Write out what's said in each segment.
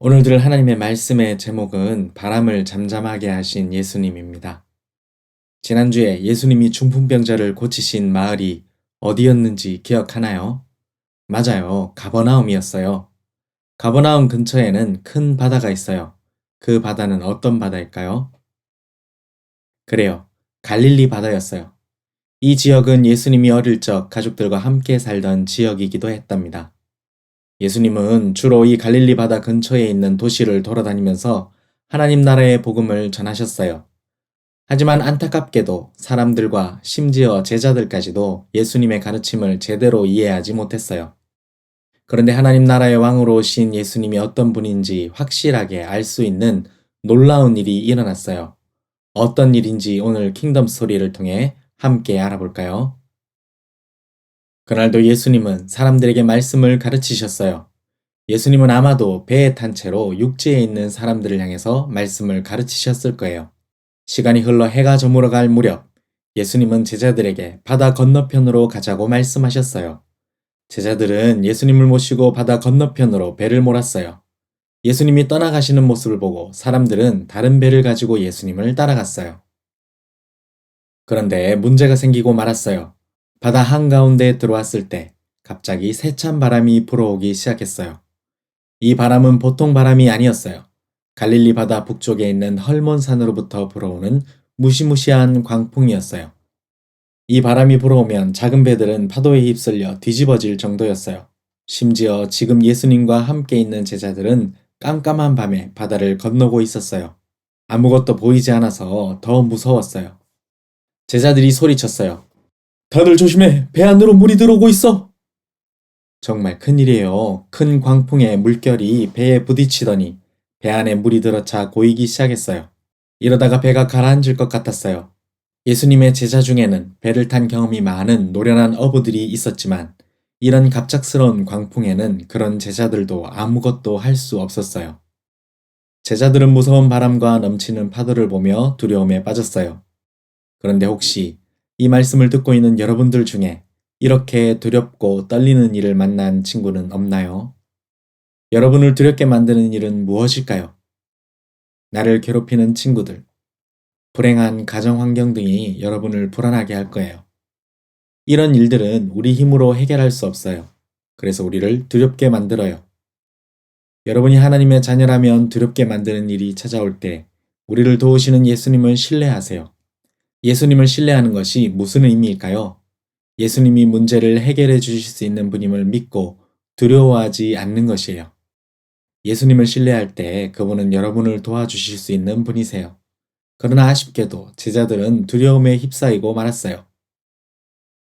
오늘 들을 하나님의 말씀의 제목은 바람을 잠잠하게 하신 예수님입니다. 지난주에 예수님이 중풍병자를 고치신 마을이 어디였는지 기억하나요? 맞아요. 가버나움이었어요. 가버나움 근처에는 큰 바다가 있어요. 그 바다는 어떤 바다일까요? 그래요. 갈릴리 바다였어요. 이 지역은 예수님이 어릴 적 가족들과 함께 살던 지역이기도 했답니다. 예수님은 주로 이 갈릴리 바다 근처에 있는 도시를 돌아다니면서 하나님 나라의 복음을 전하셨어요. 하지만 안타깝게도 사람들과 심지어 제자들까지도 예수님의 가르침을 제대로 이해하지 못했어요. 그런데 하나님 나라의 왕으로 오신 예수님이 어떤 분인지 확실하게 알 수 있는 놀라운 일이 일어났어요. 어떤 일인지 오늘 킹덤 스토리를 통해 함께 알아볼까요? 그날도 예수님은 사람들에게 말씀을 가르치셨어요. 예수님은 아마도 배에 탄 채로 육지에 있는 사람들을 향해서 말씀을 가르치셨을 거예요. 시간이 흘러 해가 저물어 갈 무렵 예수님은 제자들에게 바다 건너편으로 가자고 말씀하셨어요. 제자들은 예수님을 모시고 바다 건너편으로 배를 몰았어요. 예수님이 떠나가시는 모습을 보고 사람들은 다른 배를 가지고 예수님을 따라갔어요. 그런데 문제가 생기고 말았어요. 바다 한가운데에 들어왔을 때 갑자기 세찬 바람이 불어오기 시작했어요. 이 바람은 보통 바람이 아니었어요. 갈릴리 바다 북쪽에 있는 헐몬산으로부터 불어오는 무시무시한 광풍이었어요. 이 바람이 불어오면 작은 배들은 파도에 휩쓸려 뒤집어질 정도였어요. 심지어 지금 예수님과 함께 있는 제자들은 깜깜한 밤에 바다를 건너고 있었어요. 아무것도 보이지 않아서 더 무서웠어요. 제자들이 소리쳤어요. 다들 조심해! 배 안으로 물이 들어오고 있어! 정말 큰일이에요. 큰 광풍에 물결이 배에 부딪히더니 배 안에 물이 들어차 고이기 시작했어요. 이러다가 배가 가라앉을 것 같았어요. 예수님의 제자 중에는 배를 탄 경험이 많은 노련한 어부들이 있었지만 이런 갑작스러운 광풍에는 그런 제자들도 아무것도 할 수 없었어요. 제자들은 무서운 바람과 넘치는 파도를 보며 두려움에 빠졌어요. 그런데 혹시 이 말씀을 듣고 있는 여러분들 중에 이렇게 두렵고 떨리는 일을 만난 친구는 없나요? 여러분을 두렵게 만드는 일은 무엇일까요? 나를 괴롭히는 친구들, 불행한 가정 환경 등이 여러분을 불안하게 할 거예요. 이런 일들은 우리 힘으로 해결할 수 없어요. 그래서 우리를 두렵게 만들어요. 여러분이 하나님의 자녀라면 두렵게 만드는 일이 찾아올 때 우리를 도우시는 예수님을 신뢰하세요. 예수님을 신뢰하는 것이 무슨 의미일까요? 예수님이 문제를 해결해 주실 수 있는 분임을 믿고 두려워하지 않는 것이에요. 예수님을 신뢰할 때 그분은 여러분을 도와주실 수 있는 분이세요. 그러나 아쉽게도 제자들은 두려움에 휩싸이고 말았어요.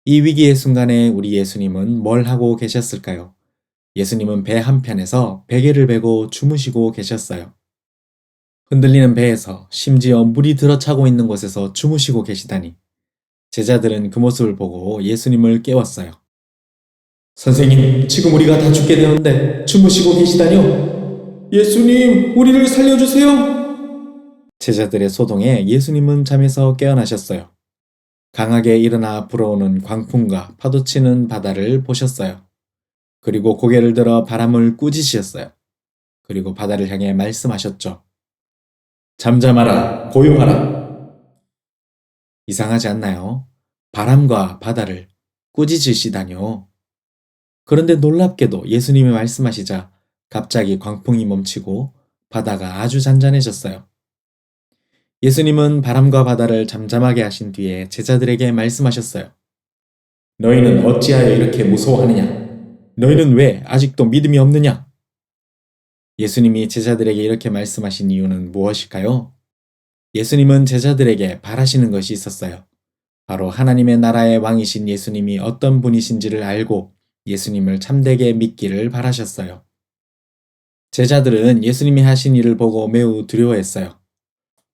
이 위기의 순간에 우리 예수님은 뭘 하고 계셨을까요? 예수님은 배 한편에서 베개를 베고 주무시고 계셨어요. 흔들리는 배에서 심지어 물이 들어차고 있는 곳에서 주무시고 계시다니. 제자들은 그 모습을 보고 예수님을 깨웠어요. 선생님, 지금 우리가 다 죽게 되었는데 주무시고 계시다뇨? 예수님, 우리를 살려주세요! 제자들의 소동에 예수님은 잠에서 깨어나셨어요. 강하게 일어나 불어오는 광풍과 파도치는 바다를 보셨어요. 그리고 고개를 들어 바람을 꾸짖으셨어요. 그리고 바다를 향해 말씀하셨죠. 잠잠하라, 고요하라. 이상하지 않나요? 바람과 바다를 꾸짖으시다뇨. 그런데 놀랍게도 예수님이 말씀하시자 갑자기 광풍이 멈추고 바다가 아주 잔잔해졌어요. 예수님은 바람과 바다를 잠잠하게 하신 뒤에 제자들에게 말씀하셨어요. 너희는 어찌하여 이렇게 무서워하느냐? 너희는 왜 아직도 믿음이 없느냐? 예수님이 제자들에게 이렇게 말씀하신 이유는 무엇일까요? 예수님은 제자들에게 바라시는 것이 있었어요. 바로 하나님의 나라의 왕이신 예수님이 어떤 분이신지를 알고 예수님을 참되게 믿기를 바라셨어요. 제자들은 예수님이 하신 일을 보고 매우 두려워했어요.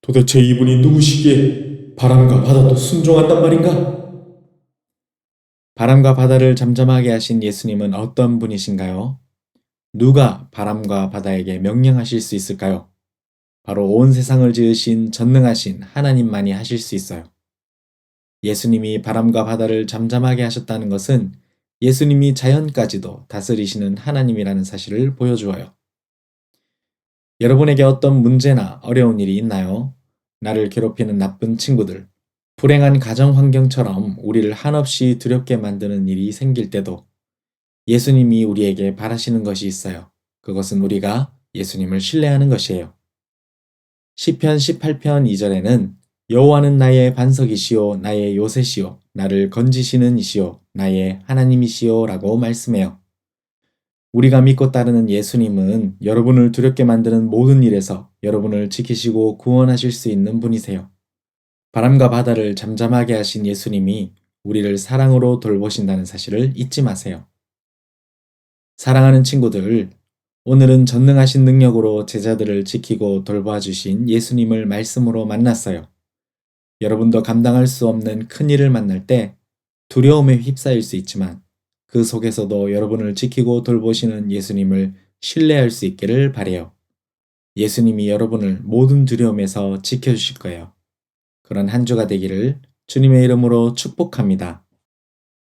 도대체 이분이 누구시기에 바람과 바다도 순종한단 말인가? 바람과 바다를 잠잠하게 하신 예수님은 어떤 분이신가요? 누가 바람과 바다에게 명령하실 수 있을까요? 바로 온 세상을 지으신 전능하신 하나님만이 하실 수 있어요. 예수님이 바람과 바다를 잠잠하게 하셨다는 것은 예수님이 자연까지도 다스리시는 하나님이라는 사실을 보여주어요. 여러분에게 어떤 문제나 어려운 일이 있나요? 나를 괴롭히는 나쁜 친구들, 불행한 가정 환경처럼 우리를 한없이 두렵게 만드는 일이 생길 때도 예수님이 우리에게 바라시는 것이 있어요. 그것은 우리가 예수님을 신뢰하는 것이에요. 시편 18편 2절에는 여호와는 나의 반석이시요 나의 요새시요 나를 건지시는 이시요 나의 하나님이시요 라고 말씀해요. 우리가 믿고 따르는 예수님은 여러분을 두렵게 만드는 모든 일에서 여러분을 지키시고 구원하실 수 있는 분이세요. 바람과 바다를 잠잠하게 하신 예수님이 우리를 사랑으로 돌보신다는 사실을 잊지 마세요. 사랑하는 친구들, 오늘은 전능하신 능력으로 제자들을 지키고 돌봐주신 예수님을 말씀으로 만났어요. 여러분도 감당할 수 없는 큰 일을 만날 때 두려움에 휩싸일 수 있지만 그 속에서도 여러분을 지키고 돌보시는 예수님을 신뢰할 수 있기를 바래요. 예수님이 여러분을 모든 두려움에서 지켜주실 거예요. 그런 한 주가 되기를 주님의 이름으로 축복합니다.